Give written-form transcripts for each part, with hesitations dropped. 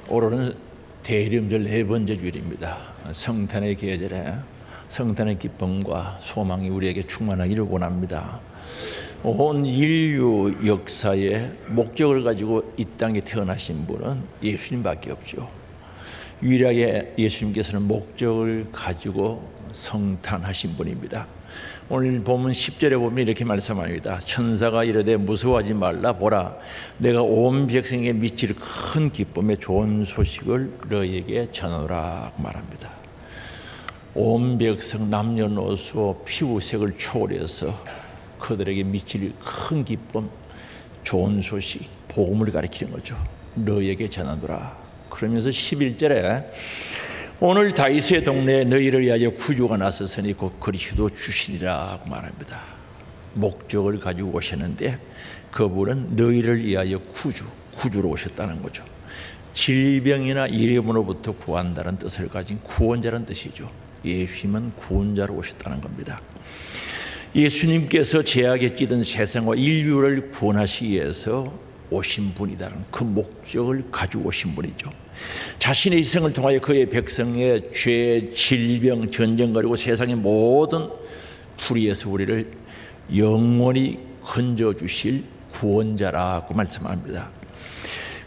오늘은 대림절 네 번째 주일입니다. 성탄의 계절에 성탄의 기쁨과 소망이 우리에게 충만하기를 원합니다. 온 인류 역사의 목적을 가지고 이 땅에 태어나신 분은 예수님밖에 없죠. 유일하게 예수님께서는 목적을 가지고 성탄하신 분입니다. 오늘 본문 10절에 보면 이렇게 말씀합니다. 천사가 이르되 무서워하지 말라. 보라, 내가 온 백성에게 미칠 큰 기쁨의 좋은 소식을 너희에게 전하노라 말합니다. 온 백성 남녀노소 피부색을 초월해서 그들에게 미칠 큰 기쁨, 좋은 소식, 복음을 가리키는 거죠. 너희에게 전하노라. 그러면서 11절에 오늘 다윗의 동네에 너희를 위하여 구주가 나섰으니 곧 그리스도 주시리라 말합니다. 목적을 가지고 오셨는데 그분은 너희를 위하여 구주로 오셨다는 거죠. 질병이나 이름으로부터 구한다는 뜻을 가진 구원자라는 뜻이죠. 예수님은 구원자로 오셨다는 겁니다. 예수님께서 죄악에 찌든 세상과 인류를 구원하시기 위해서 오신 분이다는 그 목적을 가지고 오신 분이죠. 자신의 이생을 통하여 그의 백성의 죄, 질병, 전쟁 그리고 세상의 모든 불의에서 우리를 영원히 건져주실 구원자라고 말씀합니다.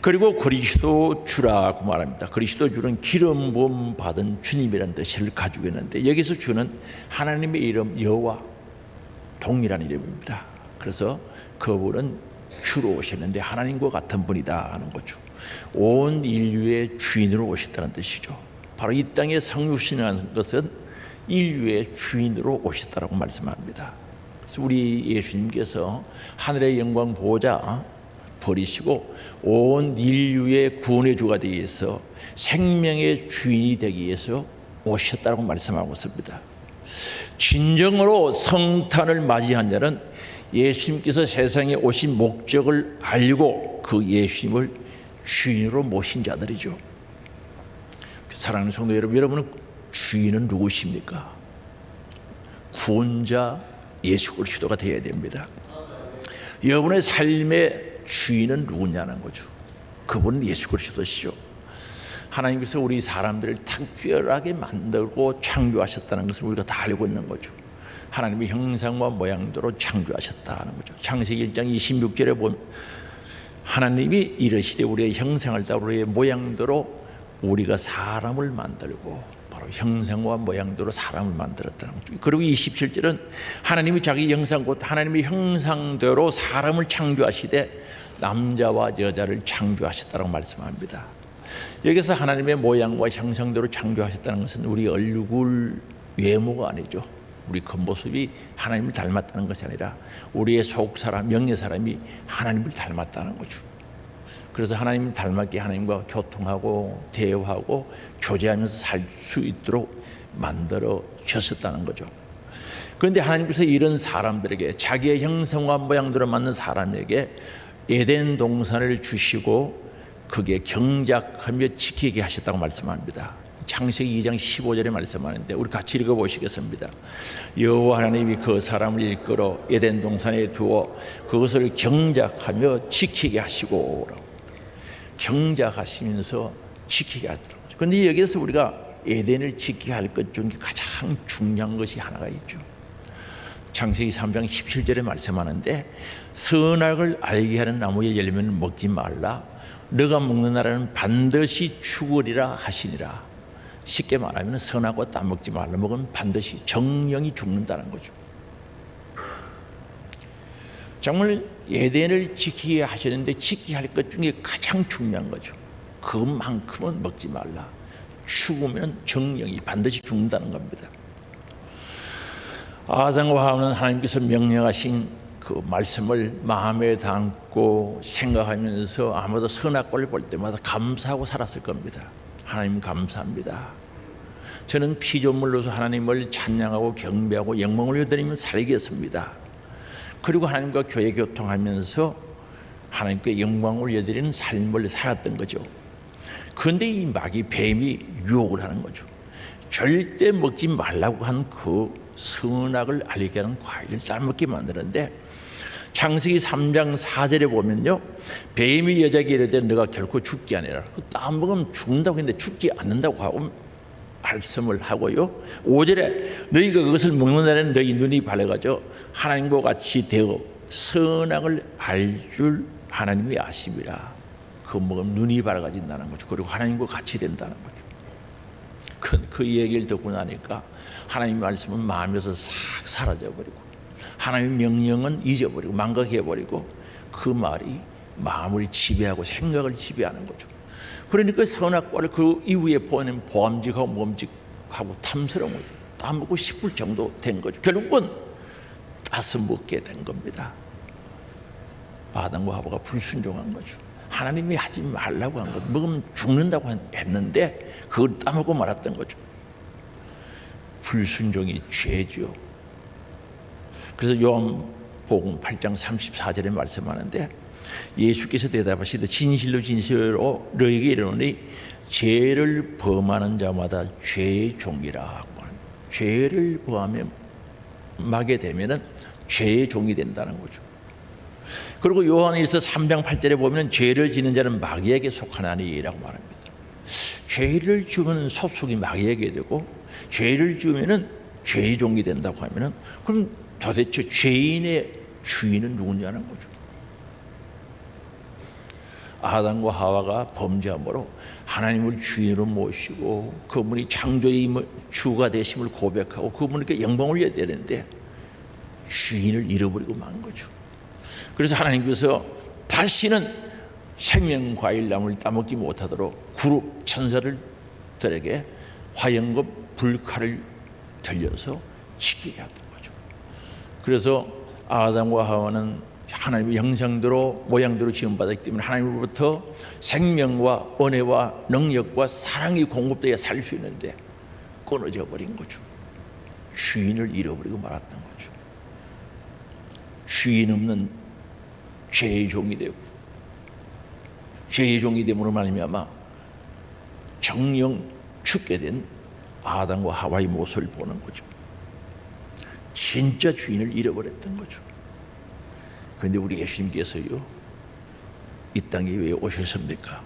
그리고 그리스도 주라고 말합니다. 그리스도 주는 기름 부음 받은 주님이라는 뜻을 가지고 있는데 여기서 주는 하나님의 이름 여호와 동일한 이름입니다. 그래서 그분은 주로 오셨는데 하나님과 같은 분이다 하는 거죠. 온 인류의 주인으로 오셨다는 뜻이죠. 바로 이 땅에 성육신이라는 것은 인류의 주인으로 오셨다라고 말씀합니다. 그래서 우리 예수님께서 하늘의 영광 보호자 버리시고 온 인류의 구원의 주가 되기 위해서 생명의 주인이 되기 위해서 오셨다고 말씀하고 있습니다. 진정으로 성탄을 맞이한 자는 예수님께서 세상에 오신 목적을 알고 그 예수님을 주인으로 모신 자들이죠. 사랑하는 성도 여러분, 여러분은 주인은 누구십니까? 구원자 예수 그리스도가 되어야 됩니다. 여러분의 삶의 주인은 누구냐는 거죠. 그분은 예수 그리스도시죠. 하나님께서 우리 사람들을 특별하게 만들고 창조하셨다는 것을 우리가 다 알고 있는 거죠. 하나님의 형상과 모양대로 창조하셨다는 거죠. 창세기 1장 26절에 보면 하나님이 이르시되 우리의 형상을 따라 우리의 모양대로 우리가 사람을 만들고 바로 형상과 모양대로 사람을 만들었다는 거죠. 그리고 27절은 하나님이 자기 형상 곧 하나님의 형상대로 사람을 창조하시되 남자와 여자를 창조하셨다고 말씀합니다. 여기서 하나님의 모양과 형상대로 창조하셨다는 것은 우리 얼굴 외모가 아니죠. 우리 겉모습이 하나님을 닮았다는 것이 아니라 우리의 속사람, 영예사람이 하나님을 닮았다는 거죠. 그래서 하나님을 닮았기에 하나님과 교통하고 대화하고 교제하면서 살 수 있도록 만들어졌었다는 거죠. 그런데 하나님께서 이런 사람들에게 자기의 형상과 모양대로 맞는 사람에게 에덴 동산을 주시고 그게 경작하며 지키게 하셨다고 말씀합니다. 창세기 2장 15절에 말씀하는데 우리 같이 읽어보시겠습니다. 여호와 하나님이 그 사람을 이끌어 에덴 동산에 두어 그것을 경작하며 지키게 하시고, 경작하시면서 지키게 하더라고요. 그런데 여기서 우리가 에덴을 지키게 할 것 중에 가장 중요한 것이 하나가 있죠. 창세기 3장 17절에 말씀하는데 선악을 알게 하는 나무의 열매는 먹지 말라. 너가 먹는 날에는 반드시 죽으리라 하시니라. 쉽게 말하면 선하고 따먹지 말라. 먹으면 반드시 정령이 죽는다는 거죠. 정말 에덴을 지키게 하시는데 지키게 할 것 중에 가장 중요한 거죠. 그만큼은 먹지 말라. 죽으면 정령이 반드시 죽는다는 겁니다. 아담과 하와는 하나님께서 명령하신 그 말씀을 마음에 담고 생각하면서 아마도 선악과를 볼 때마다 감사하고 살았을 겁니다. 하나님 감사합니다. 저는 피조물로서 하나님을 찬양하고 경배하고 영광을 올려드리며 살겠습니다. 그리고 하나님과 교회 교통하면서 하나님께 영광을 올려드리는 삶을 살았던 거죠. 그런데 이 마귀 뱀이 유혹을 하는 거죠. 절대 먹지 말라고 한 그 선악을 알게 하는 과일을 따먹게 만드는데 창세기 3장 4절에 보면요, 뱀이 여자에게 이르되 너가 결코 죽지 아니라, 땀 먹으면 죽는다고 했는데 죽지 않는다고 하고 말씀을 하고요, 5절에 너희가 그것을 먹는 날에는 너희 눈이 밝아져 하나님과 같이 되어 선악을 알 줄 하나님이 아심이라. 그거 먹으면 눈이 밝아진다는 거죠. 그리고 하나님과 같이 된다는 거죠. 그 얘기를 듣고 나니까 하나님의 말씀은 마음에서 싹 사라져버리고, 하나님의 명령은 잊어버리고 망각해버리고, 그 말이 마음을 지배하고 생각을 지배하는 거죠. 그러니까 선악과를 그 이후에 보는 보암직하고 몸직하고 탐스러운 거죠. 따먹고 싶을 정도 된 거죠. 결국은 따서 먹게 된 겁니다. 아담과 하와가 불순종한 거죠. 하나님이 하지 말라고 한 것, 먹으면 죽는다고 했는데 그걸 따먹고 말았던 거죠. 불순종이 죄죠. 그래서 요한복음 8장 34절에 말씀하는데, 예수께서 대답하시되 진실로 진실로 너희에게 이르노니 죄를 범하는 자마다 죄의 종이라. 죄를 범하게 되면은 죄의 종이 된다는 거죠. 그리고 요한일서 3장 8절에 보면 죄를 지는 자는 마귀에게 속하나니라고 말합니다. 죄를 지으면 소속이 마귀에게 되고, 죄를 지으면은 죄의 종이 된다고 하면은, 그럼 도대체 죄인의 주인은 누구냐는 거죠. 아담과 하와가 범죄함으로 하나님을 주인으로 모시고 그분이 창조의 주가 되심을 고백하고 그분께 영광을 올려야 되는데 주인을 잃어버리고 만 거죠. 그래서 하나님께서 다시는 생명과일나무를 따먹지 못하도록 그룹 천사들에게 화염과 불칼을 들려서 지키게 했던 거죠. 그래서 아담과 하와는 하나님의 형상대로 모양대로 지음받았기 때문에 하나님으로부터 생명과 은혜와 능력과 사랑이 공급되어 살 수 있는데 끊어져 버린 거죠. 주인을 잃어버리고 말았던 거죠. 주인 없는 죄의 종이 되고, 죄의 종이 됨으로 말미암아 정령 죽게 된 아담과 하와의 모습을 보는 거죠. 진짜 주인을 잃어버렸던 거죠. 그런데 우리 예수님께서요, 이 땅에 왜 오셨습니까?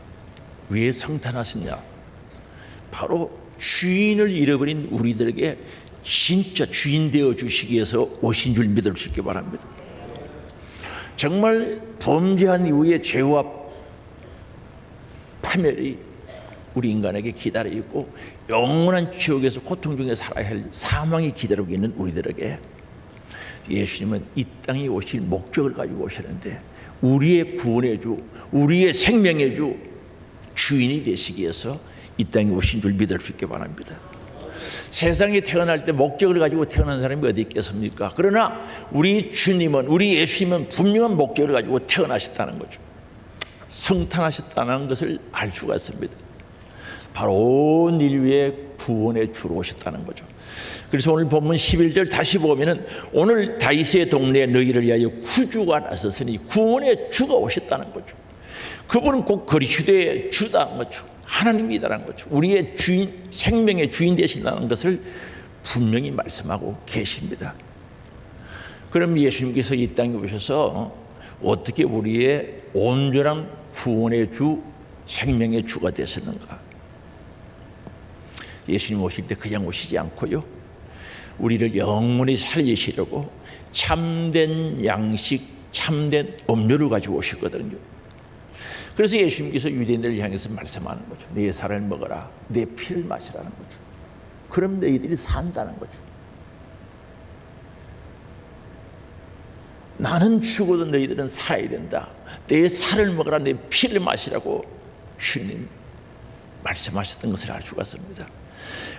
왜 성탄하셨냐? 바로 주인을 잃어버린 우리들에게 진짜 주인 되어 주시기 위해서 오신 줄 믿을 수 있게 바랍니다. 정말 범죄한 이후에 죄와 파멸이 우리 인간에게 기다려 있고 영원한 지옥에서 고통 중에 살아야 할 사망이 기다리고 있는 우리들에게 예수님은 이 땅에 오실 목적을 가지고 오시는데, 우리의 구원의 주, 우리의 생명의 주, 주인이 되시기 위해서 이 땅에 오신 줄 믿을 수 있게 바랍니다. 세상에 태어날 때 목적을 가지고 태어난 사람이 어디 있겠습니까? 그러나 우리 주님은, 우리 예수님은 분명한 목적을 가지고 태어나셨다는 거죠. 성탄하셨다는 것을 알 수가 있습니다. 바로 온 인류의 구원의 주로 오셨다는 거죠. 그래서 오늘 본문 11절 다시 보면은, 오늘 다윗의 동네에 너희를 위하여 구주가 나섰으니 구원의 주가 오셨다는 거죠. 그분은 곧 그리스도의 주다는 거죠. 하나님이다라는 거죠. 우리의 주인, 생명의 주인 되신다는 것을 분명히 말씀하고 계십니다. 그럼 예수님께서 이 땅에 오셔서 어떻게 우리의 온전한 구원의 주, 생명의 주가 되셨는가? 예수님 오실 때 그냥 오시지 않고요, 우리를 영원히 살리시려고 참된 양식, 참된 음료를 가지고 오시거든요. 그래서 예수님께서 유대인들을 향해서 말씀하는 거죠. 내 살을 먹어라, 내 피를 마시라는 거죠. 그럼 너희들이 산다는 거죠. 나는 죽어도 너희들은 살아야 된다. 내 살을 먹어라, 내 피를 마시라고 주님 말씀하셨던 것을 알 수가 있습니다.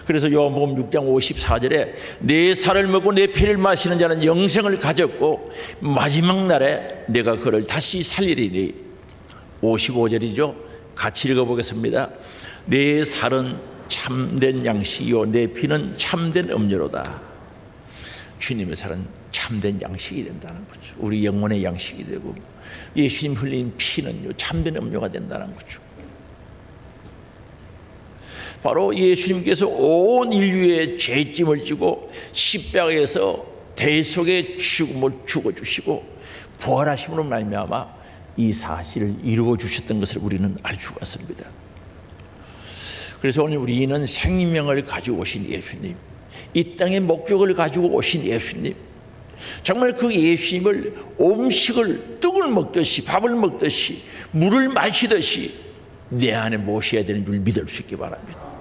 그래서 요한복음 6장 54절에 내 살을 먹고 내 피를 마시는 자는 영생을 가졌고 마지막 날에 내가 그를 다시 살리리니, 55절이죠. 같이 읽어보겠습니다. 내 살은 참된 양식이요 내 피는 참된 음료로다. 주님의 살은 참된 양식이 된다는 거죠. 우리 영혼의 양식이 되고, 예수님 흘린 피는요 참된 음료가 된다는 거죠. 바로 예수님께서 온 인류의 죄짐을 지고 십자가에서 대속의 죽음을 죽어주시고 부활하심으로 말미암아 이 사실을 이루어 주셨던 것을 우리는 알 수가 있습니다. 그래서 오늘 우리는 생명을 가지고 오신 예수님, 이 땅의 목적을 가지고 오신 예수님, 정말 그 예수님을 음식을 떡을 먹듯이 밥을 먹듯이 물을 마시듯이 내 안에 모셔야 되는 줄 믿을 수 있기 바랍니다.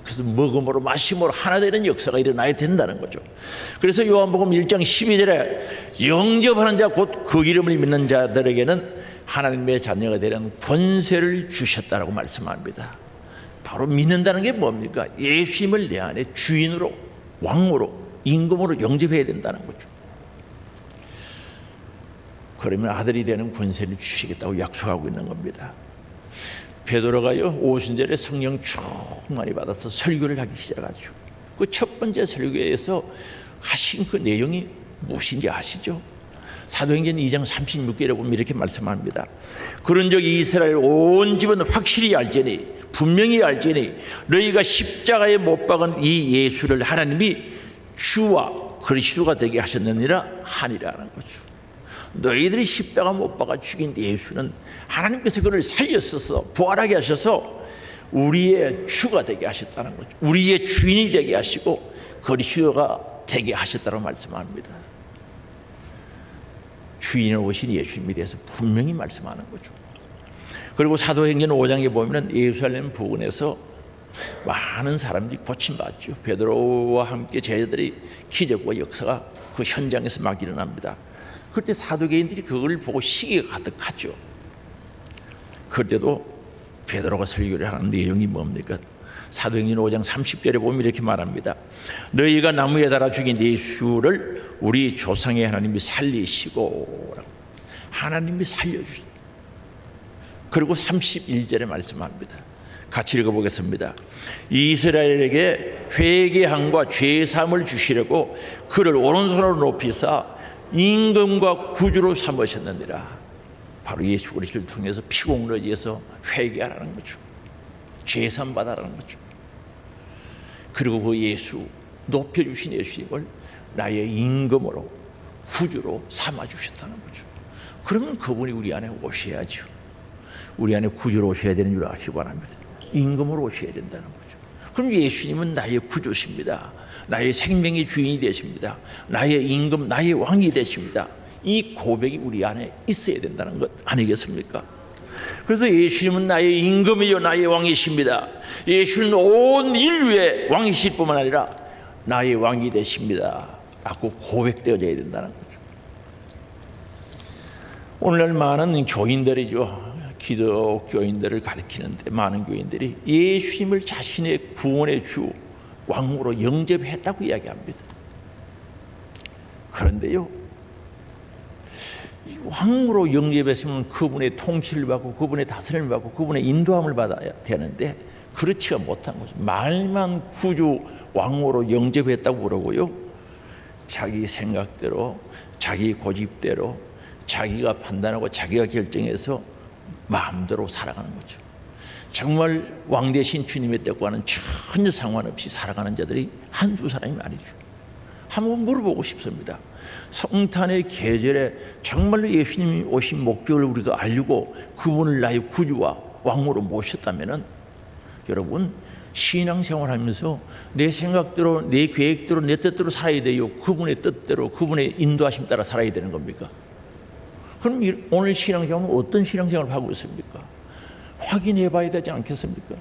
그래서 먹음으로 마심으로 하나 되는 역사가 일어나야 된다는 거죠. 그래서 요한복음 1장 12절에 영접하는 자 곧 그 이름을 믿는 자들에게는 하나님의 자녀가 되는 권세를 주셨다라고 말씀합니다. 바로 믿는다는 게 뭡니까? 예수님을 내 안에 주인으로, 왕으로, 임금으로 영접해야 된다는 거죠. 그러면 아들이 되는 권세를 주시겠다고 약속하고 있는 겁니다. 베드로가요, 오순절에 성령 충만히 받아서 설교를 하기 시작하죠. 그 첫 번째 설교에서 하신 그 내용이 무엇인지 아시죠? 사도행전 2장 36절에 보면 이렇게 말씀합니다. 그런즉 이스라엘 온 집은 확실히 알지니, 분명히 알지니 너희가 십자가에 못 박은 이 예수를 하나님이 주와 그리스도가 되게 하셨느니라 하니라는 거죠. 너희들이 십자가 못 박아 죽인 예수는 하나님께서 그를 살렸어서 부활하게 하셔서 우리의 주가 되게 하셨다는 거죠. 우리의 주인이 되게 하시고 그리스도가 되게 하셨다고 말씀합니다. 주인으로 오신 예수님에 대해서 분명히 말씀하는 거죠. 그리고 사도행전 5장에 보면 예루살렘 부근에서 많은 사람들이 고침받죠. 베드로와 함께 제자들이 기적과 역사가 그 현장에서 막 일어납니다. 그때 사두개인들이 그걸 보고 시기가 가득하죠. 그때도 베드로가 설교를 하는 내용이 뭡니까? 사도행전 5장 30절에 보면 이렇게 말합니다. 너희가 나무에 달아 죽인 예수를 우리 조상의 하나님이 살리시고, 하나님이 살려주셨다. 그리고 31절에 말씀합니다. 같이 읽어보겠습니다. 이스라엘에게 회개함과 죄사함을 주시려고 그를 오른손으로 높이사 임금과 구주로 삼으셨느니라. 바로 예수 그리스도를 통해서 피공로지에서 회개하라는 거죠. 죄사함 받아라는 거죠. 그리고 그 예수, 높여주신 예수님을 나의 임금으로 구주로 삼아주셨다는 거죠. 그러면 그분이 우리 안에 오셔야죠. 우리 안에 구주로 오셔야 되는 줄 아시기 바랍니다. 임금으로 오셔야 된다는 거죠. 그럼 예수님은 나의 구주십니다. 나의 생명의 주인이 되십니다. 나의 임금, 나의 왕이 되십니다. 이 고백이 우리 안에 있어야 된다는 것 아니겠습니까? 그래서 예수님은 나의 임금이요 나의 왕이십니다. 예수는 온 인류의 왕이실 뿐만 아니라 나의 왕이 되십니다 라고 고백되어져야 된다는 거죠. 오늘날 많은 교인들이죠. 기독교인들을 가리키는데 많은 교인들이 예수님을 자신의 구원의 주, 왕으로 영접했다고 이야기합니다. 그런데요, 왕으로 영접했으면 그분의 통치를 받고 그분의 다스림을 받고 그분의 인도함을 받아야 되는데 그렇지가 못한 거죠. 말만 구주 왕으로 영접했다고 그러고요, 자기 생각대로 자기 고집대로 자기가 판단하고 자기가 결정해서 마음대로 살아가는 거죠. 정말 왕 대신 주님의 뜻과는 전혀 상관없이 살아가는 자들이 한두 사람이 아니죠. 한번 물어보고 싶습니다. 성탄의 계절에 정말로 예수님이 오신 목적을 우리가 알고 그분을 나의 구주와 왕으로 모셨다면 여러분, 신앙생활 하면서 내 생각대로 내 계획대로 내 뜻대로 살아야 돼요? 그분의 뜻대로 그분의 인도하심 따라 살아야 되는 겁니까? 그럼 오늘 신앙생활은 어떤 신앙생활을 하고 있습니까? 확인해 봐야 되지 않겠습니까?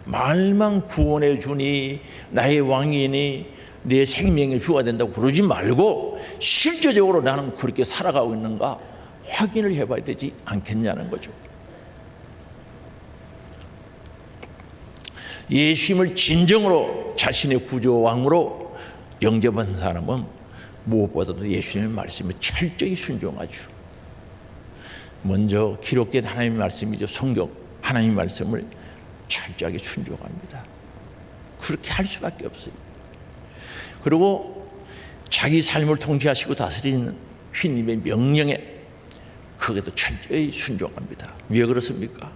말만 구원해 주니 나의 왕이니 내 생명의 주가 된다고 그러지 말고 실제적으로 나는 그렇게 살아가고 있는가 확인을 해봐야 되지 않겠냐는 거죠. 예수님을 진정으로 자신의 구주 왕으로 영접한 사람은 무엇보다도 예수님의 말씀에 철저히 순종하죠. 먼저 기록된 하나님의 말씀이죠. 성경 하나님의 말씀을 철저하게 순종합니다. 그렇게 할 수밖에 없어요. 그리고 자기 삶을 통치하시고 다스리는 주님의 명령에 거기에도 철저히 순종합니다. 왜 그렇습니까?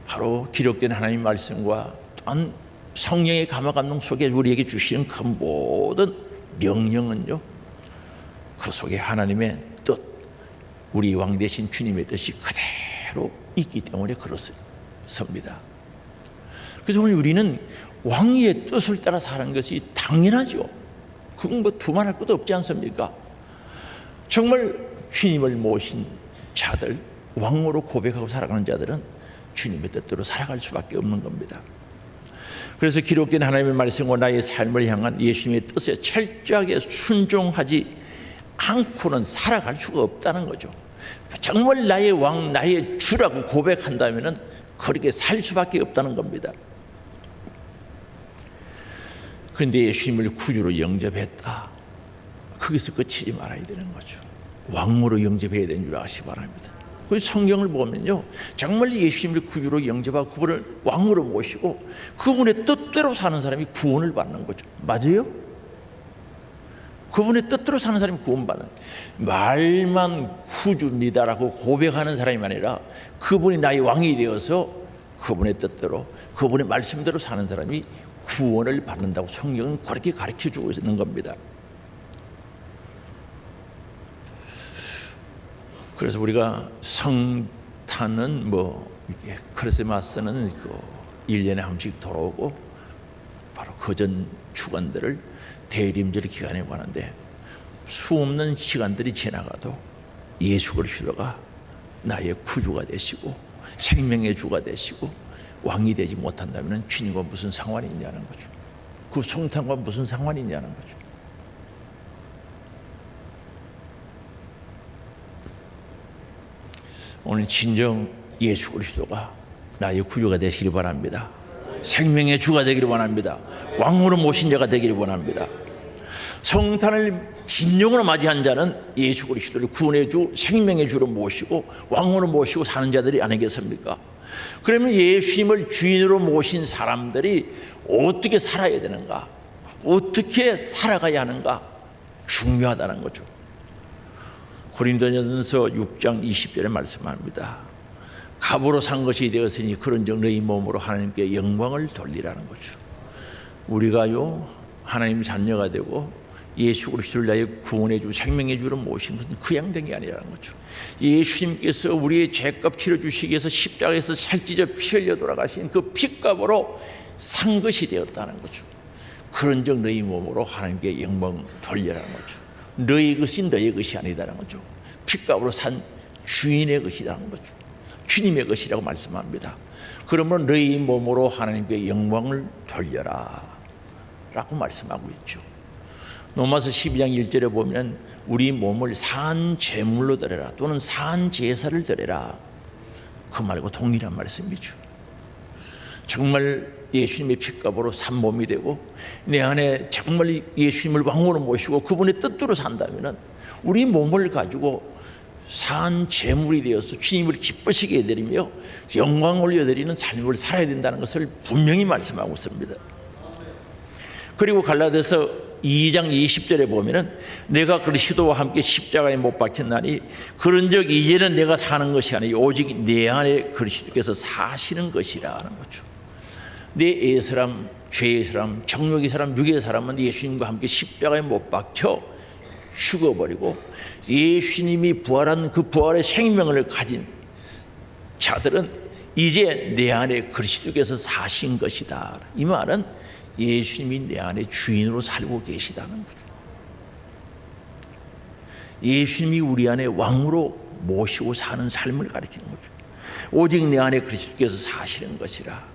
바로 기록된 하나님의 말씀과 또한 성령의 감화 감동 속에 우리에게 주시는 그 모든 명령은요, 그 속에 하나님의 뜻, 우리 왕 되신 주님의 뜻이 그대로 있기 때문에 그렇습니다. 그래서 오늘 우리는 왕의 뜻을 따라 사는 것이 당연하죠. 그건 뭐 두말할 것도 없지 않습니까? 정말 주님을 모신 자들, 왕으로 고백하고 살아가는 자들은 주님의 뜻대로 살아갈 수밖에 없는 겁니다. 그래서 기록된 하나님의 말씀과 나의 삶을 향한 예수님의 뜻에 철저하게 순종하지 않고는 살아갈 수가 없다는 거죠. 정말 나의 왕, 나의 주라고 고백한다면 그렇게 살 수밖에 없다는 겁니다. 그런데 예수님을 구주로 영접했다. 거기서 끝이지 말아야 되는 거죠. 왕으로 영접해야 되는 줄 아시기 바랍니다. 그 성경을 보면요, 정말 예수님을 구주로 영접하고 그분을 왕으로 모시고 그분의 뜻대로 사는 사람이 구원을 받는 거죠. 맞아요? 그분의 뜻대로 사는 사람이 구원받는, 말만 구주입니다라고 고백하는 사람이 아니라 그분이 나의 왕이 되어서 그분의 뜻대로, 그분의 말씀대로 사는 사람이 구원을 받는다고 성경은 그렇게 가르쳐주고 있는 겁니다. 그래서 우리가 성탄은 크리스마스는 1년에 한 번씩 돌아오고 바로 그 전 주간들을 대림절 기간에 관한데 수없는 시간들이 지나가도 예수 그리스도가 나의 구주가 되시고 생명의 주가 되시고 왕이 되지 못한다면 주님과 무슨 상관이 있냐는 거죠. 그 성탄과 무슨 상관이 있냐는 거죠. 오늘 진정 예수 그리스도가 나의 구주가 되시기 바랍니다. 생명의 주가 되기를 원합니다. 왕으로 모신 자가 되기를 원합니다. 성탄을 진정으로 맞이한 자는 예수 그리스도를 구원의 주, 생명의 주로 모시고 왕으로 모시고 사는 자들이 아니겠습니까? 그러면 예수님을 주인으로 모신 사람들이 어떻게 살아야 되는가? 어떻게 살아가야 하는가? 중요하다는 거죠. 고린도전서 6장 20절에 말씀합니다. 값으로 산 것이 되었으니 그런즉 너희 몸으로 하나님께 영광을 돌리라는 거죠. 우리가요, 하나님 자녀가 되고 예수 그리스도를 나의 구원의 주, 생명의 주로 모신 것은 그냥 된 게 아니라는 거죠. 예수님께서 우리의 죄값 치러주시기 위해서 십자가에서 살찌져 피 흘려 돌아가신 그 피값으로 산 것이 되었다는 거죠. 그런즉 너희 몸으로 하나님께 영광 돌리라는 거죠. 너희 것이 너희 것이 아니다라는 거죠. 피값으로 산 주인의 것이라는 거죠. 주님의 것이라고 말씀합니다. 그러면 너희 몸으로 하나님께 영광을 돌려라 라고 말씀하고 있죠. 로마서 12장 1절에 보면 우리 몸을 산 제물로 드려라 또는 산 제사를 드려라, 그 말과 동일한 말씀이죠. 정말 예수님의 피값으로 산 몸이 되고 내 안에 정말 예수님을 왕으로 모시고 그분의 뜻대로 산다면 우리 몸을 가지고 산 제물이 되어서 주님을 기쁘시게 해드리며 영광 올려드리는 삶을 살아야 된다는 것을 분명히 말씀하고 있습니다. 그리고 갈라디아서 2장 20절에 보면은 내가 그리스도와 함께 십자가에 못 박혔나니 그런즉 이제는 내가 사는 것이 아니요 오직 내 안에 그리스도께서 사시는 것이라는 거죠. 내 애사람, 죄의 사람, 정욕의 사람, 육의 사람은 예수님과 함께 십자가에 못 박혀 죽어버리고 예수님이 부활한 그 부활의 생명을 가진 자들은 이제 내 안에 그리스도께서 사신 것이다. 이 말은 예수님이 내 안에 주인으로 살고 계시다는 거죠. 예수님이 우리 안에 왕으로 모시고 사는 삶을 가리키는 거죠. 오직 내 안에 그리스도께서 사시는 것이라.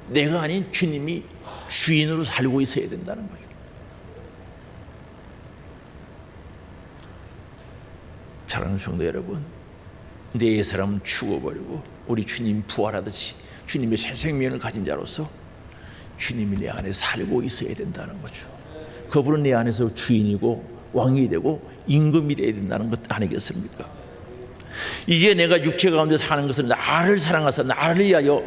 내가 아닌 주님이 주인으로 살고 있어야 된다는 거죠. 사랑하는 성도 여러분, 내 사람은 죽어버리고 우리 주님 부활하듯이 주님의 새 생명을 가진 자로서 주님이 내 안에 살고 있어야 된다는 거죠. 그분은 내 안에서 주인이고 왕이 되고 임금이 되어야 된다는 것 아니겠습니까? 이제 내가 육체 가운데 사는 것은 나를 사랑하사 나를 위하여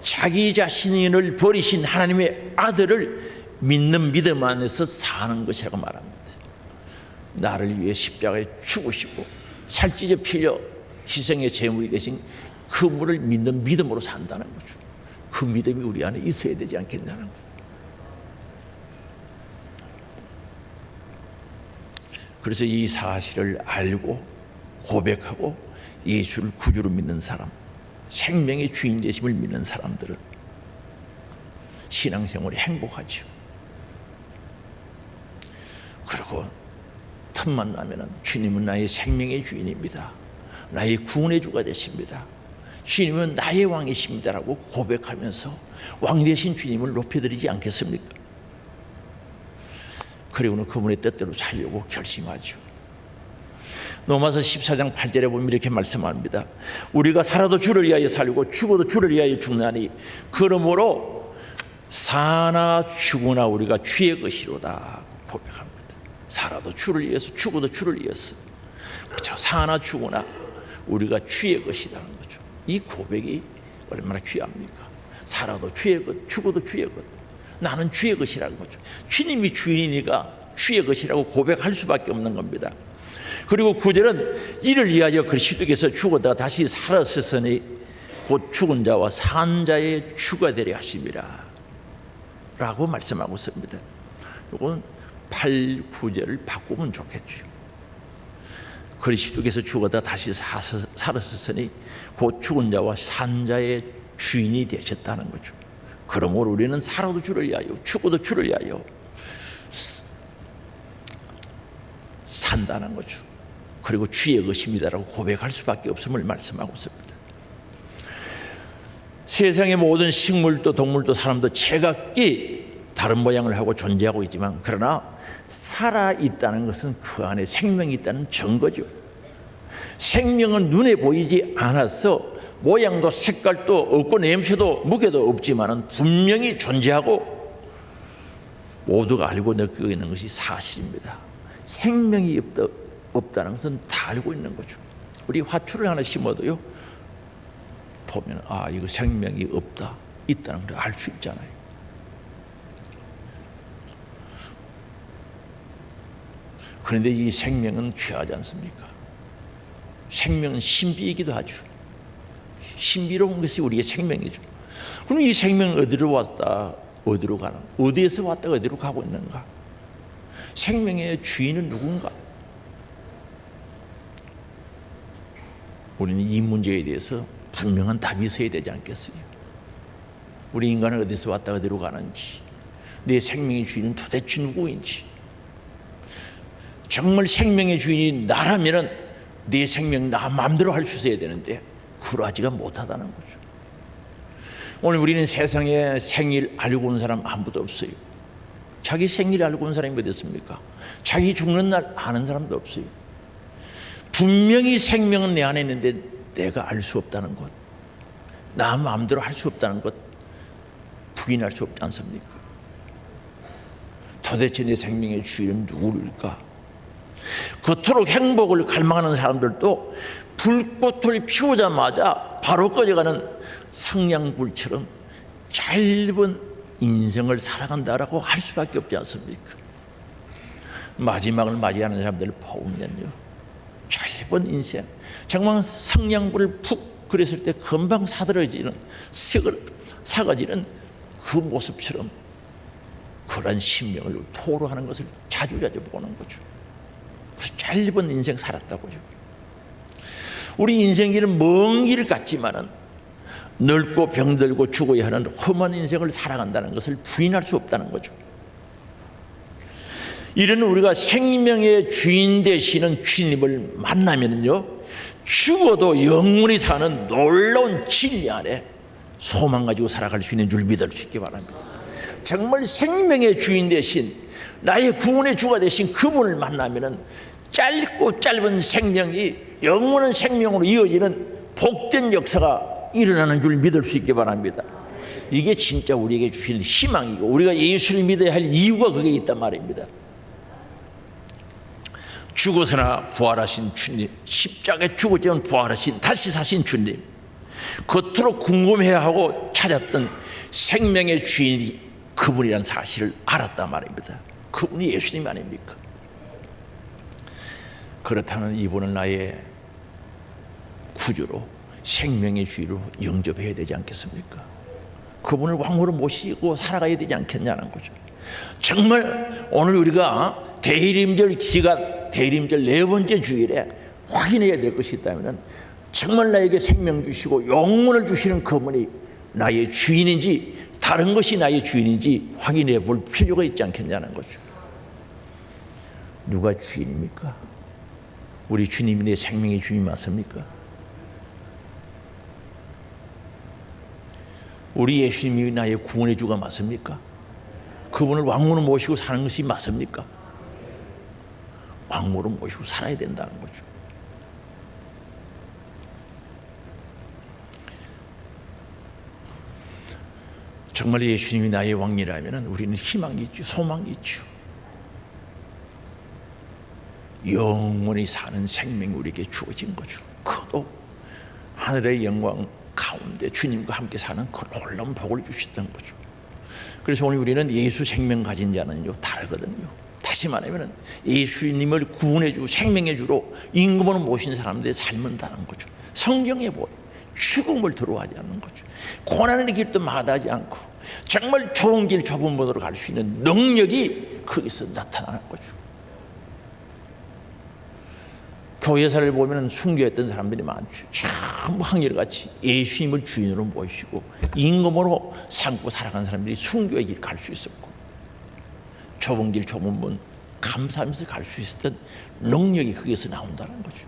자기 자신을 버리신 하나님의 아들을 믿는 믿음 안에서 사는 것이라고 말합니다. 나를 위해 십자가에 죽으시고 살찌져 피려 희생의 제물이 되신 그분을 믿는 믿음으로 산다는 거죠. 그 믿음이 우리 안에 있어야 되지 않겠냐는 거죠. 그래서 이 사실을 알고 고백하고 예수를 구주로 믿는 사람, 생명의 주인 되심을 믿는 사람들은 신앙생활이 행복하죠. 그리고 틈만 나면은 주님은 나의 생명의 주인입니다, 나의 구원의 주가 되십니다, 주님은 나의 왕이십니다라고 고백하면서 왕 되신 주님을 높여드리지 않겠습니까? 그리고는 그분의 뜻대로 살려고 결심하죠. 로마서 14장 8절에 보면 이렇게 말씀합니다. 우리가 살아도 주를 위하여 살고 죽어도 주를 위하여 죽나니 그러므로 사나 죽으나 우리가 주의 것이로다 고백합니다. 살아도 주를 위해서 죽어도 주를 위해서, 그렇죠. 사나 죽으나 우리가 주의 것이라는 거죠. 이 고백이 얼마나 귀합니까? 살아도 주의 것, 죽어도 주의 것, 나는 주의 것이라는 거죠. 주님이 주인이니까 주의 것이라고 고백할 수밖에 없는 겁니다. 그리고 9절은 이를 위하여 그리스도께서 죽었다가 다시 살았으니 곧 죽은 자와 산 자의 주가 되려 하심이라 라고 말씀하고 있습니다. 이건 8, 9절을 바꾸면 좋겠죠. 그리스도께서 죽었다가 다시 살았으니 곧 죽은 자와 산 자의 주인이 되셨다는 거죠. 그러므로 우리는 살아도 주를 위하여 죽어도 주를 위하여 산다는 거죠. 그리고 주의 것입니다라고 고백할 수밖에 없음을 말씀하고 있습니다. 세상의 모든 식물도 동물도 사람도 제각기 다른 모양을 하고 존재하고 있지만, 그러나 살아있다는 것은 그 안에 생명이 있다는 증거죠. 생명은 눈에 보이지 않아서 모양도 색깔도 없고 냄새도 무게도 없지만 분명히 존재하고 모두가 알고 느끼고 있는 것이 사실입니다. 생명이 없다는 것은 다 알고 있는 거죠. 우리 화초를 하나 심어도요, 보면 이거 생명이 없다, 있다는 걸 알 수 있잖아요. 그런데 이 생명은 귀하지 않습니까? 생명은 신비이기도 하죠. 신비로운 것이 우리의 생명이죠. 그럼 이 생명은 어디로 왔다, 어디로 가는, 어디에서 왔다 어디로 가고 있는가? 생명의 주인은 누군가? 우리는 이 문제에 대해서 분명한 답이 있어야 되지 않겠어요? 우리 인간은 어디서 왔다 어디로 가는지, 내 생명의 주인은 도대체 누구인지, 정말 생명의 주인이 나라면 내 생명 나 마음대로 할 수 있어야 되는데 그러하지가 못하다는 거죠. 오늘 우리는 세상에 생일 알고 온 사람 아무도 없어요. 자기 생일 알고 온 사람이 어디 있습니까? 자기 죽는 날 아는 사람도 없어요. 분명히 생명은 내 안에 있는데 내가 알 수 없다는 것, 나 마음대로 할 수 없다는 것 부인할 수 없지 않습니까? 도대체 내 생명의 주인은 누구일까? 그토록 행복을 갈망하는 사람들도 불꽃을 피우자마자 바로 꺼져가는 성냥불처럼 짧은 인생을 살아간다라고 할 수밖에 없지 않습니까? 마지막을 맞이하는 사람들을 보면요, 짧은 인생, 정말 성냥불을 푹 그랬을 때 금방 사그러지는 그 모습처럼 그런 신명을 토로하는 것을 자주 보는 거죠. 그 짧은 인생 살았다고요. 우리 인생길은 먼 길 같지만은 늙고 병들고 죽어야 하는 험한 인생을 살아간다는 것을 부인할 수 없다는 거죠. 이런 우리가 생명의 주인 되시는 주님을 만나면요, 죽어도 영원히 사는 놀라운 진리 안에 소망 가지고 살아갈 수 있는 줄 믿을 수 있기 바랍니다. 정말 생명의 주인 되신, 나의 구원의 주가 되신 그분을 만나면은 짧고 짧은 생명이 영원한 생명으로 이어지는 복된 역사가 일어나는 줄 믿을 수 있기 바랍니다. 이게 진짜 우리에게 주신 희망이고 우리가 예수를 믿어야 할 이유가 그게 있단 말입니다. 죽어서나 부활하신 주님, 십자가에 죽었지만 부활하신 다시 사신 주님, 그토록 궁금해하고 찾았던 생명의 주인이 그분이라는 사실을 알았단 말입니다. 그분이 예수님 아닙니까? 그렇다면 이분은 나의 구주로, 생명의 주인으로 영접해야 되지 않겠습니까? 그분을 왕으로 모시고 살아가야 되지 않겠냐는 거죠. 정말 오늘 우리가 대림절 지각, 대림절 네 번째 주일에 확인해야 될 것이 있다면 정말 나에게 생명 주시고 영혼을 주시는 그분이 나의 주인인지 다른 것이 나의 주인인지 확인해 볼 필요가 있지 않겠냐는 거죠. 누가 주인입니까? 우리 주님이 내 생명의 주인 맞습니까? 우리 예수님이 나의 구원의 주가 맞습니까? 그분을 왕으로 모시고 사는 것이 맞습니까? 왕으로 모시고 살아야 된다는 거죠. 정말 예수님이 나의 왕이라면 우리는 희망이 있죠. 소망이 있죠. 영원히 사는 생명이 우리에게 주어진 거죠. 그도 하늘의 영광 가운데 주님과 함께 사는 그 놀라운 복을 주셨던 거죠. 그래서 오늘 우리는 예수 생명 가진 자는요 다르거든요. 다시 말하면 예수님을 구원해 주고 생명해 주로 임금으로 모신 사람들의 삶은 다른 거죠. 성경에 보여 죽음을 두려워하지 않는 거죠. 고난의 길도 마다하지 않고 정말 좋은 길 좁은 문으로 갈 수 있는 능력이 거기서 나타나는 거죠. 교회사를 보면 순교했던 사람들이 많죠. 전부 한결같이 예수님을 주인으로 모시고 임금으로 삼고 살아간 사람들이 순교의 길 갈 수 있었고 좁은 길 좁은 문 감사하면서 갈 수 있었던 능력이 거기서 나온다는 거죠.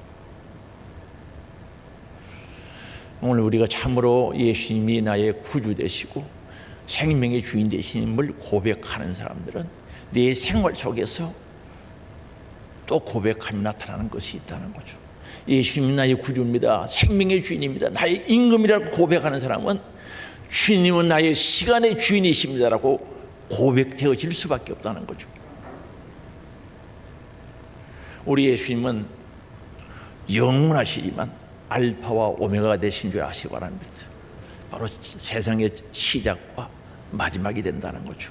오늘 우리가 참으로 예수님이 나의 구주 되시고 생명의 주인 되심을 고백하는 사람들은 내 생활 속에서 또 고백하며 나타나는 것이 있다는 거죠. 예수님이 나의 구주입니다. 생명의 주인입니다. 나의 임금이라고 고백하는 사람은 주님은 나의 시간의 주인이십니다라고 고백되어질 수밖에 없다는 거죠. 우리 예수님은 영원하시지만 알파와 오메가가 되신 줄 아시기 바랍니다. 바로 세상의 시작과 마지막이 된다는 거죠.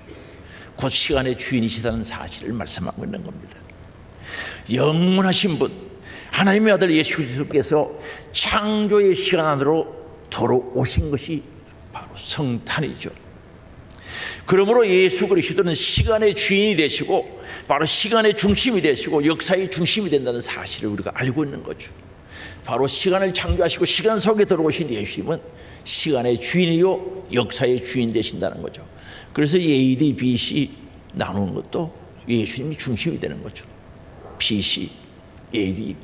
곧 시간의 주인이시다는 사실을 말씀하고 있는 겁니다. 영원하신 분 하나님의 아들 예수 그리스도께서 창조의 시간 안으로 들어오신 것이 바로 성탄이죠. 그러므로 예수 그리스도는 시간의 주인이 되시고 바로 시간의 중심이 되시고 역사의 중심이 된다는 사실을 우리가 알고 있는 거죠. 바로 시간을 창조하시고 시간 속에 들어오신 예수님은 시간의 주인이요 역사의 주인 되신다는 거죠. 그래서 AD, BC 나누는 것도 예수님이 중심이 되는 거죠. BC, AD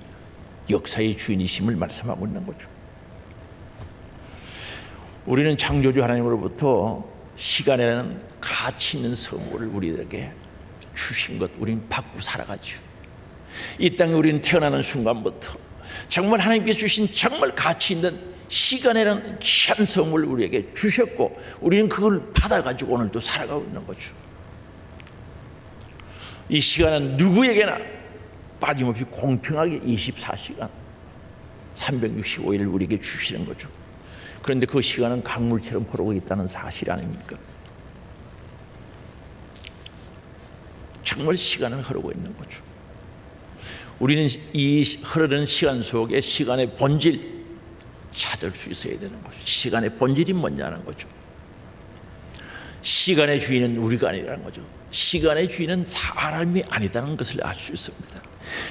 역사의 주인이심을 말씀하고 있는 거죠. 우리는 창조주 하나님으로부터 시간에는 가치 있는 선물을 우리에게 주신 것 우리는 받고 살아가죠. 이 땅에 우리는 태어나는 순간부터 정말 하나님께서 주신 정말 가치 있는 시간에는 귀한 선물을 우리에게 주셨고 우리는 그걸 받아가지고 오늘도 살아가고 있는 거죠. 이 시간은 누구에게나 빠짐없이 공평하게 24시간 365일을 우리에게 주시는 거죠. 그런데 그 시간은 강물처럼 흐르고 있다는 사실 아닙니까? 정말 시간은 흐르고 있는 거죠. 우리는 이 흐르는 시간 속에 시간의 본질 찾을 수 있어야 되는 거죠. 시간의 본질이 뭐냐는 거죠. 시간의 주인은 우리가 아니라는 거죠. 시간의 주인은 사람이 아니다는 것을 알 수 있습니다.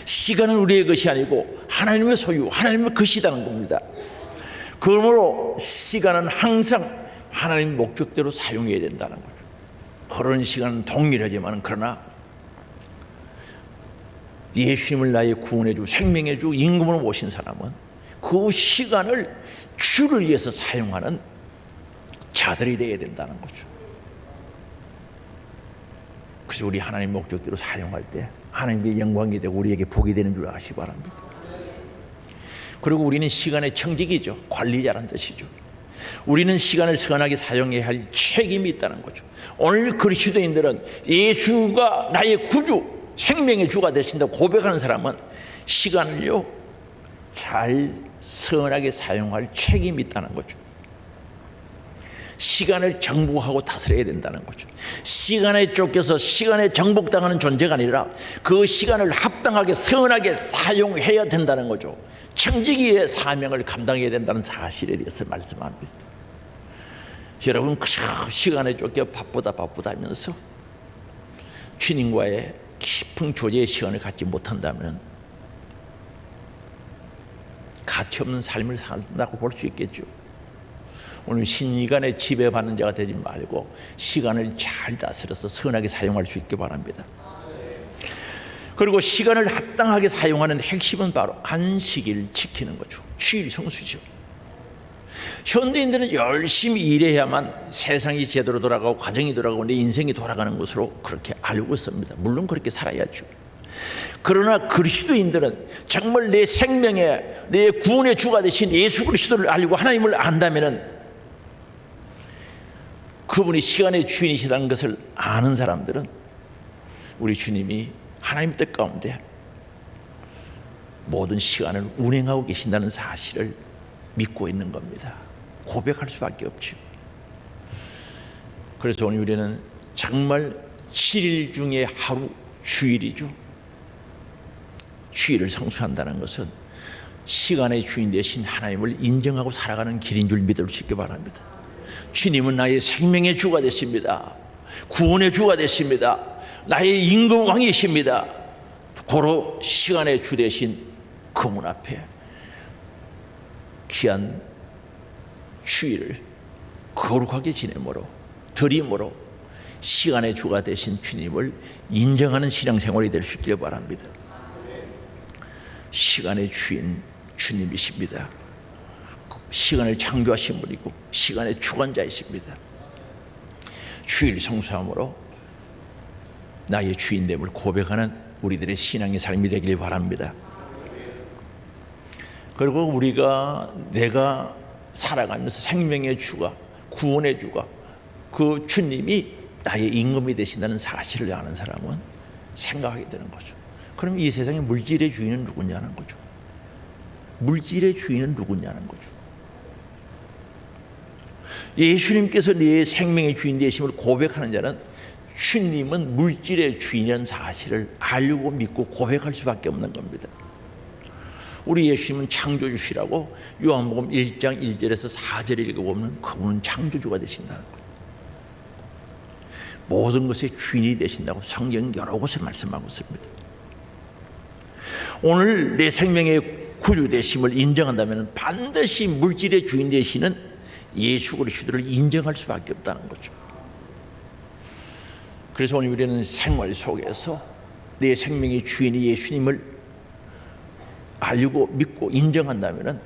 시간은 우리의 것이 아니고 하나님의 소유, 하나님의 것이라는 겁니다. 그러므로 시간은 항상 하나님의 목적대로 사용해야 된다는 거죠. 흐르는 시간은 동일하지만 그러나 예수님을 나의 구원해 주고 생명해 주고 임금으로 모신 사람은 그 시간을 주를 위해서 사용하는 자들이 되어야 된다는 거죠. 그래서 우리 하나님 목적대로 사용할 때 하나님의 영광이 되고 우리에게 복이 되는 줄 아시기 바랍니다. 그리고 우리는 시간의 청직이죠. 관리자라는 뜻이죠. 우리는 시간을 선하게 사용해야 할 책임이 있다는 거죠. 오늘 그리스도인들은 예수가 나의 구주, 생명의 주가 되신다고 고백하는 사람은 시간을요 잘 선하게 사용할 책임이 있다는 거죠. 시간을 정복하고 다스려야 된다는 거죠. 시간에 쫓겨서 시간에 정복당하는 존재가 아니라 그 시간을 합당하게 선하게 사용해야 된다는 거죠. 청지기의 사명을 감당해야 된다는 사실에 대해서 말씀합니다. 여러분 그저 시간에 쫓겨 바쁘다 하면서 주님과의 깊은 교제의 시간을 갖지 못한다면 가치없는 삶을 산다고 볼 수 있겠죠. 오늘 신이간의 지배받는 자가 되지 말고 시간을 잘 다스려서 선하게 사용할 수 있기 바랍니다. 그리고 시간을 합당하게 사용하는 핵심은 바로 안식일을 지키는 거죠. 주일 성수죠. 현대인들은 열심히 일해야만 세상이 제대로 돌아가고 가정이 돌아가고 내 인생이 돌아가는 것으로 그렇게 알고 있습니다. 물론 그렇게 살아야죠. 그러나 그리스도인들은 정말 내 생명에 내 구원의 주가 되신 예수 그리스도를 알고 하나님을 안다면 그분이 시간의 주인이시라는 것을 아는 사람들은 우리 주님이 하나님 뜻 가운데 모든 시간을 운행하고 계신다는 사실을 믿고 있는 겁니다. 고백할 수밖에 없죠. 그래서 오늘 우리는 정말 7일 중에 하루 주일이죠. 주일을 성수한다는 것은 시간의 주인 되신 하나님을 인정하고 살아가는 길인 줄 믿을 수 있기 바랍니다. 주님은 나의 생명의 주가 되십니다. 구원의 주가 되십니다. 나의 임금왕이십니다. 고로 시간의 주 되신 그분 앞에 귀한 주일을 거룩하게 지내므로 드림으로 시간의 주가 되신 주님을 인정하는 신앙생활이 될 수 있기를 바랍니다. 시간의 주인 주님이십니다. 시간을 창조하신 분이고 시간의 주관자이십니다. 주일 성수함으로 나의 주인됨을 고백하는 우리들의 신앙의 삶이 되길 바랍니다. 그리고 우리가 내가 살아가면서 생명의 주가 구원의 주가 그 주님이 나의 임금이 되신다는 사실을 아는 사람은 생각하게 되는 거죠. 그럼 이 세상의 물질의 주인은 누구냐는 거죠. 물질의 주인은 누구냐는 거죠. 예수님께서 내 생명의 주인 되심을 고백하는 자는 주님은 물질의 주인이라는 사실을 알고 믿고 고백할 수밖에 없는 겁니다. 우리 예수님은 창조주시라고 요한복음 1장 1절에서 4절을 읽어보면 그분은 창조주가 되신다는 거예요. 모든 것의 주인이 되신다고 성경 여러 곳에 말씀하고 있습니다. 오늘 내 생명의 구주 되심을 인정한다면 반드시 물질의 주인 되시는 예수 그리스도를 인정할 수밖에 없다는 거죠. 그래서 오늘 우리는 생활 속에서 내 생명의 주인이 예수님을 알고 믿고 인정한다면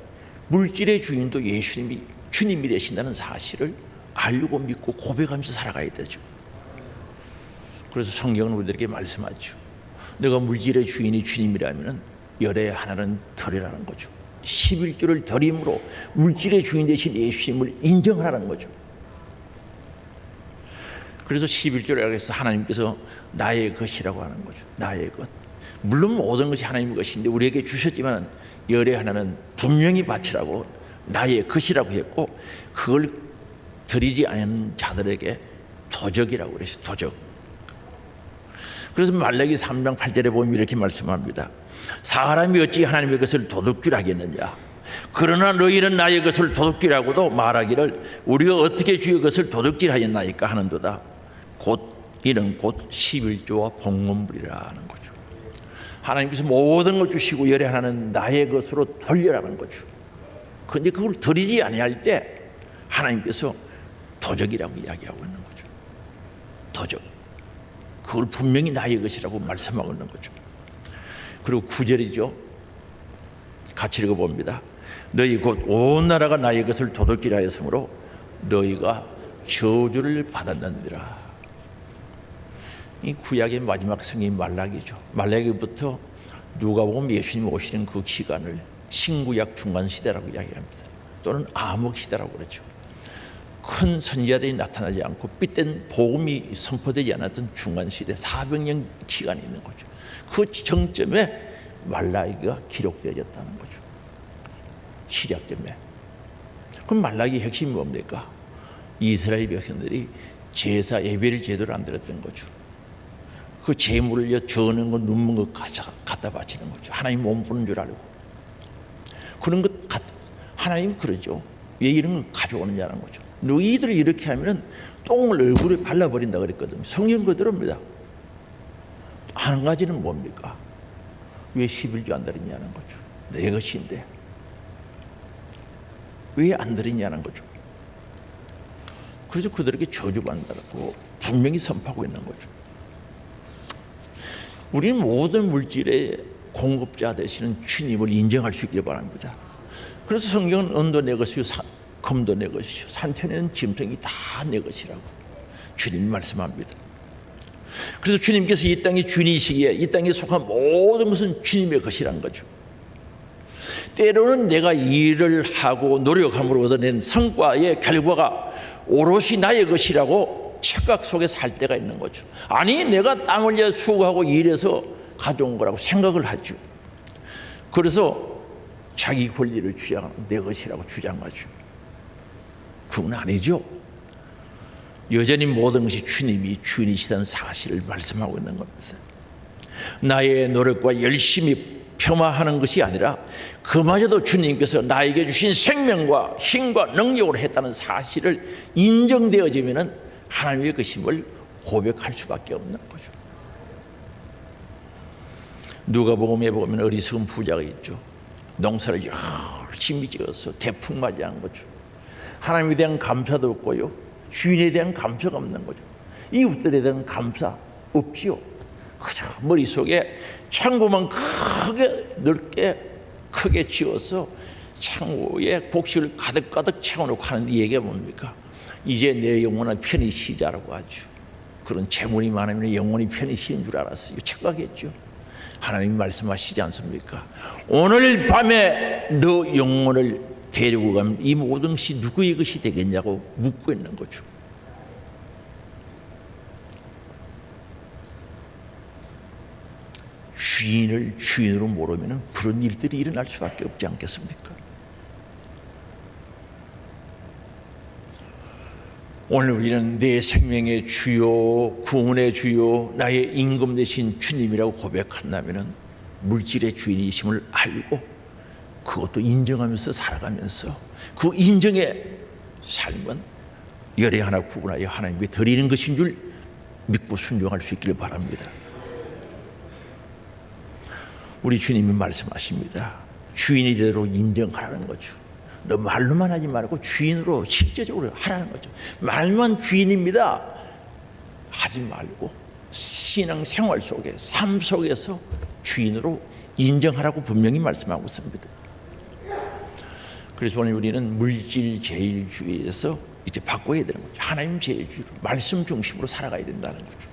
물질의 주인도 예수님이 주님이 되신다는 사실을 알고 믿고 고백하면서 살아가야 되죠. 그래서 성경은 우리들에게 말씀하죠. 내가 물질의 주인이 주님이라면 열의 하나는 덜이라는 거죠. 11조를 덜임으로 물질의 주인 되신 예수님을 인정하라는 거죠. 그래서 11조라고 해서 하나님께서 나의 것이라고 하는 거죠. 나의 것. 물론 모든 것이 하나님의 것인데 우리에게 주셨지만 열의 하나는 분명히 바치라고 나의 것이라고 했고 그걸 드리지 않은 자들에게 도적이라고 그랬어요. 도적. 그래서 말라기 3장 8절에 보면 이렇게 말씀합니다. 사람이 어찌 하나님의 것을 도둑질 하겠느냐. 그러나 너희는 나의 것을 도둑질하고도 말하기를 우리가 어떻게 주의 것을 도둑질하였나이까 하는도다. 이는 곧 11조와 봉헌물이라는 거죠. 하나님께서 모든 걸 주시고 열의 하나는 나의 것으로 돌려라는 거죠. 그런데 그걸 드리지 아니할 때 하나님께서 도적이라고 이야기하고 있는 거죠. 도적. 그걸 분명히 나의 것이라고 말씀하고 있는 거죠. 그리고 9절이죠. 같이 읽어봅니다. 너희 곧 온 나라가 나의 것을 도둑질하였으므로 너희가 저주를 받았느니라. 이 구약의 마지막 성경이 말라기죠. 말라기부터 누가복음 예수님 오시는 그 시간을 신구약 중간 시대라고 이야기합니다. 또는 암흑 시대라고 그러죠. 큰 선지자들이 나타나지 않고 삐된 복음이 선포되지 않았던 중간 시대 400년 시간이 있는 거죠. 그 정점에 말라기가 기록되어졌다는 거죠. 시작점에. 그럼 말라기 핵심이 뭡니까? 이스라엘 백성들이 제사 예배를 제대로 안 드렸던 거죠. 그 제물을 저는 거 num는 거 갖다 바치는 거죠. 하나님 몸 부는 줄 알고. 그런 것 하나님 그러죠. 왜 이런 걸 가져오느냐는 거죠. 너희들 이렇게 하면 똥을 얼굴에 발라버린다 그랬거든요. 성경 그대로입니다. 한 가지는 뭡니까? 왜 11조 안 드리냐는 거죠. 내 것인데 왜 안 드리냐는 거죠. 그래서 그들에게 저주받는다고 분명히 선포하고 있는 거죠. 우리는 모든 물질의 공급자 되시는 주님을 인정할 수 있기를 바랍니다. 그래서 성경은 은도 내 것이요 금도 내 것이요 산천에는 짐승이 다 내 것이라고 주님이 말씀합니다. 그래서 주님께서 이 땅의 주인이시기에 이 땅에 속한 모든 것은 주님의 것이란 거죠. 때로는 내가 일을 하고 노력함으로 얻어낸 성과의 결과가 오롯이 나의 것이라고 착각 속에 살 때가 있는 거죠. 아니 내가 땀 흘려 수고하고 일해서 가져온 거라고 생각을 하죠. 그래서 자기 권리를 주장하는 내 것이라고 주장하죠. 그건 아니죠. 여전히 모든 것이 주님이 주인이시다는 사실을 말씀하고 있는 겁니다. 나의 노력과 열심히 폄하하는 것이 아니라 그마저도 주님께서 나에게 주신 생명과 힘과 능력으로 했다는 사실을 인정되어지면 하나님의 것임을 고백할 수밖에 없는 거죠. 누가복음에 보면 어리석은 부자가 있죠. 농사를 열심히 지어서 대풍맞이한 거죠. 하나님에 대한 감사도 없고요, 주인에 대한 감사가 없는 거죠. 이웃들에 대한 감사 없지요. 그저 머릿속에 창고만 넓게 크게 지어서 창고에 곡식을 가득가득 채워놓고 하는 이 얘기가 뭡니까? 이제 내 영혼은 편히 쉬자라고 하죠. 그런 재물이 많으면 영혼이 편히 쉬는 줄 알았어요. 착각했죠. 하나님이 말씀하시지 않습니까? 오늘 밤에 너 영혼을 데리고 가면 이 모든 것이 누구의 것이 되겠냐고 묻고 있는 거죠. 주인을 주인으로 모르면 그런 일들이 일어날 수밖에 없지 않겠습니까? 오늘 우리는 내 생명의 주요, 구원의 주요, 나의 임금 되신 주님이라고 고백한다면 물질의 주인이심을 알고 그것도 인정하면서 살아가면서 그 인정의 삶은 열의 하나 구분하여 하나님께 드리는 것인 줄 믿고 순종할 수 있기를 바랍니다. 우리 주님이 말씀하십니다. 주인이대로 인정하라는 거죠. 너 말로만 하지 말고 주인으로 실제적으로 하라는 거죠. 말만 주인입니다 하지 말고 신앙 생활 속에, 삶 속에서 주인으로 인정하라고 분명히 말씀하고 있습니다. 그래서 오늘 우리는 물질 제일주의에서 이제 바꿔야 되는 거죠. 하나님 제일주의로, 말씀 중심으로 살아가야 된다는 거죠.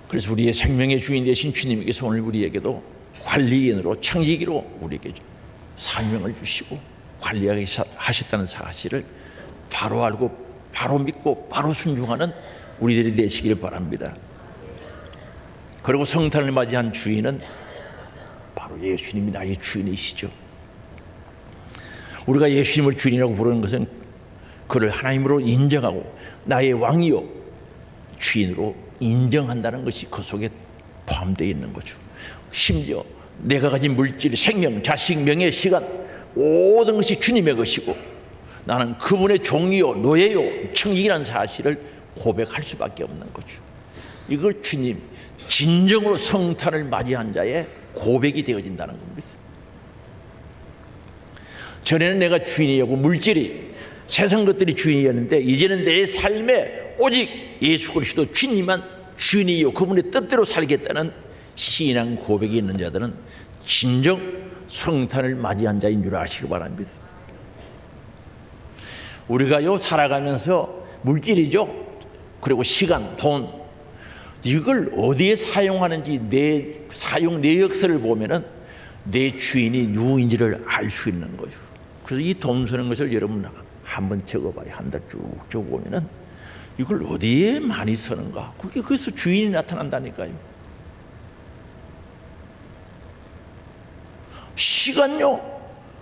그래서 우리의 생명의 주인 되신 주님께서 오늘 우리에게도 관리인으로, 청지기로 우리에게 사명을 주시고 관리하게 하셨다는 사실을 바로 알고 바로 믿고 바로 순종하는 우리들이 되시기를 바랍니다. 그리고 성탄을 맞이한 주인은 바로 예수님이 나의 주인이시죠. 우리가 예수님을 주인이라고 부르는 것은 그를 하나님으로 인정하고 나의 왕이요 주인으로 인정한다는 것이 그 속에 포함되어 있는 거죠. 심지어 내가 가진 물질, 생명, 자식, 명예, 시간 모든 것이 주님의 것이고 나는 그분의 종이요 노예요 청직이라는 사실을 고백할 수밖에 없는 거죠. 이걸 주님 진정으로 성탄을 맞이한 자의 고백이 되어진다는 겁니다. 전에는 내가 주인이었고 물질이 세상 것들이 주인이었는데 이제는 내 삶에 오직 예수 그리스도 주님만 주인이요 그분의 뜻대로 살겠다는 신앙 고백이 있는 자들은 진정 성탄을 맞이한 자인 줄 아시기 바랍니다. 우리가요 살아가면서 물질이죠. 그리고 시간, 돈 이걸 어디에 사용하는지 내 사용 내역서를 보면은 내 주인이 누구인지를 알 수 있는 거죠. 그래서 이 돈 쓰는 것을 여러분 한번 적어봐요. 한 달 쭉 적어보면은 이걸 어디에 많이 쓰는가? 그게 거기서 주인이 나타난다니까요. 시간요.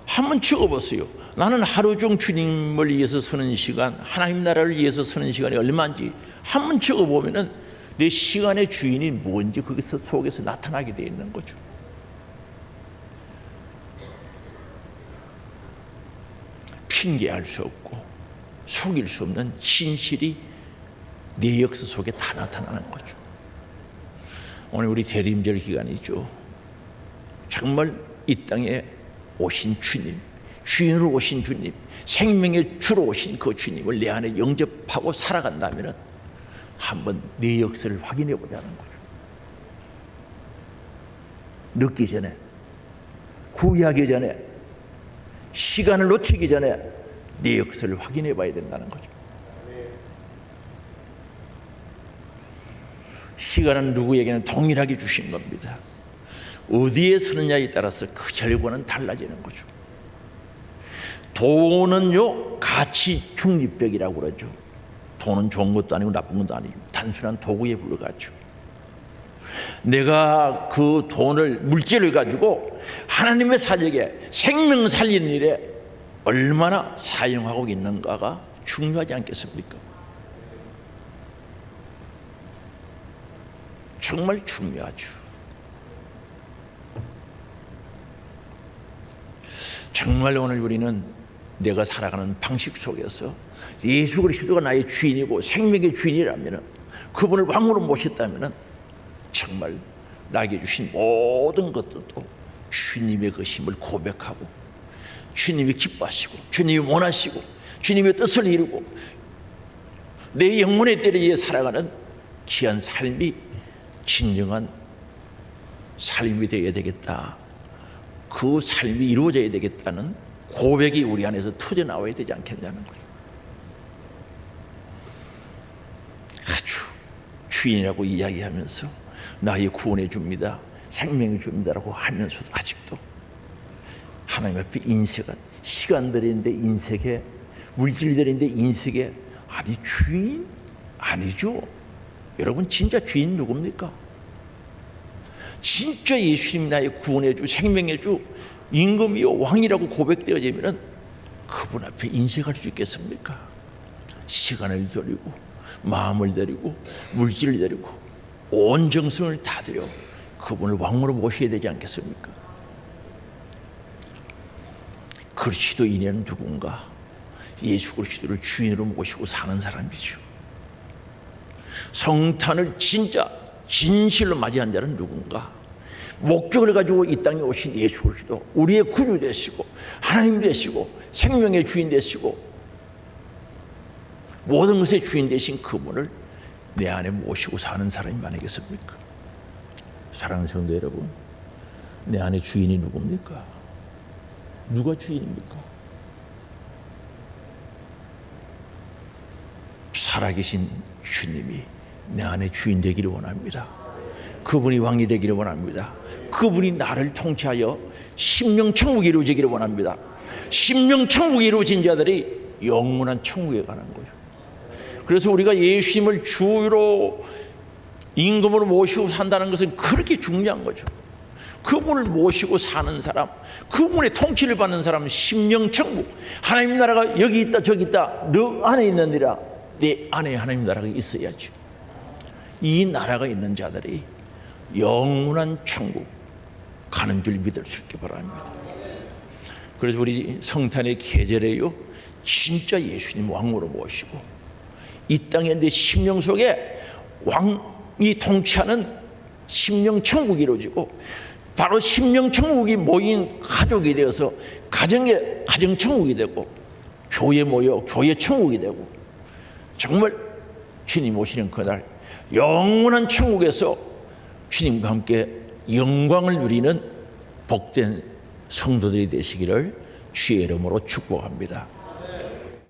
한번 적어보세요. 나는 하루 중 주님을 위해서 쓰는 시간, 하나님 나라를 위해서 쓰는 시간이 얼마인지 한번 적어보면은 내 시간의 주인이 뭔지 거기서 속에서 나타나게 되어 있는 거죠. 핑계할 수 없고 속일 수 없는 진실이 내 역사 속에 다 나타나는 거죠. 오늘 우리 대림절 기간이죠. 정말 이 땅에 오신 주님, 주인으로 오신 주님, 생명의 주로 오신 그 주님을 내 안에 영접하고 살아간다면 한번 내 역사를 확인해 보자는 거죠. 늦기 전에, 후회하기 전에, 시간을 놓치기 전에 내 역사를 확인해 봐야 된다는 거죠. 시간은 누구에게는 동일하게 주신 겁니다. 어디에 서느냐에 따라서 그 결과는 달라지는 거죠. 돈은요, 가치 중립적이라고 그러죠. 돈은 좋은 것도 아니고 나쁜 것도 아니고 단순한 도구에 불과하죠. 내가 그 돈을, 물질을 가지고 하나님의 사역에, 생명 살리는 일에 얼마나 사용하고 있는가가 중요하지 않겠습니까? 정말 중요하죠. 정말 오늘 우리는 내가 살아가는 방식 속에서 예수 그리스도가 나의 주인이고 생명의 주인이라면, 그분을 왕으로 모셨다면 정말 나에게 주신 모든 것들도 주님의 것임을 고백하고, 주님이 기뻐하시고, 주님이 원하시고, 주님의 뜻을 이루고 내 영혼의 때를 위해 살아가는 귀한 삶이 진정한 삶이 되어야 되겠다. 그 삶이 이루어져야 되겠다는 고백이 우리 안에서 터져 나와야 되지 않겠냐는 거예요. 아주 주인이라고 이야기하면서 나의 구원해 줍니다, 생명해 줍니다라고 하면서도 아직도 하나님 앞에 인색한, 시간 들이는데 인색해, 물질 들이는데 인색해. 아니, 주인 아니죠. 여러분, 진짜 주인 누굽니까? 진짜 예수님 나의 구원해 주, 생명해 주, 임금이요 왕이라고 고백되어지면 그분 앞에 인색할 수 있겠습니까? 시간을 들이고, 마음을 들이고, 물질을 들이고, 온 정성을 다 들여 그분을 왕으로 모셔야 되지 않겠습니까? 그리스도인은 누군가? 예수 그리스도를 주인으로 모시고 사는 사람이죠. 성탄을 진짜 진실로 맞이한 자는 누군가? 목적을 가지고 이 땅에 오신 예수 그리스도, 우리의 구주 되시고 하나님 되시고 생명의 주인 되시고 모든 것의 주인 되신 그분을 내 안에 모시고 사는 사람이 많겠습니까? 사랑하는 성도 여러분, 내 안에 주인이 누굽니까? 누가 주인입니까? 살아계신 주님이 내 안에 주인 되기를 원합니다. 그분이 왕이 되기를 원합니다. 그분이 나를 통치하여 심령천국이 이루어지기를 원합니다. 심령천국이 이루어진 자들이 영원한 천국에 가는 거예요. 그래서 우리가 예수님을 주로 임금으로 모시고 산다는 것은 그렇게 중요한 거죠. 그분을 모시고 사는 사람, 그분의 통치를 받는 사람은 심령천국, 하나님 나라가 여기 있다 저기 있다, 너 안에 있느니라. 내 안에 하나님 나라가 있어야죠. 이 나라가 있는 자들이 영원한 천국 가는 줄 믿을 수 있기 바랍니다. 그래서 우리 성탄의 계절에요, 진짜 예수님 왕으로 모시고 이 땅에 내 심령 속에 왕이 통치하는 심령천국이 이루어지고, 바로 심령천국이 모인 가족이 되어서 가정천국이 되고, 교회 모여 교회천국이 되고, 정말 주님 오시는 그날 영원한 천국에서 주님과 함께 영광을 누리는 복된 성도들이 되시기를 주의 이름으로 축복합니다.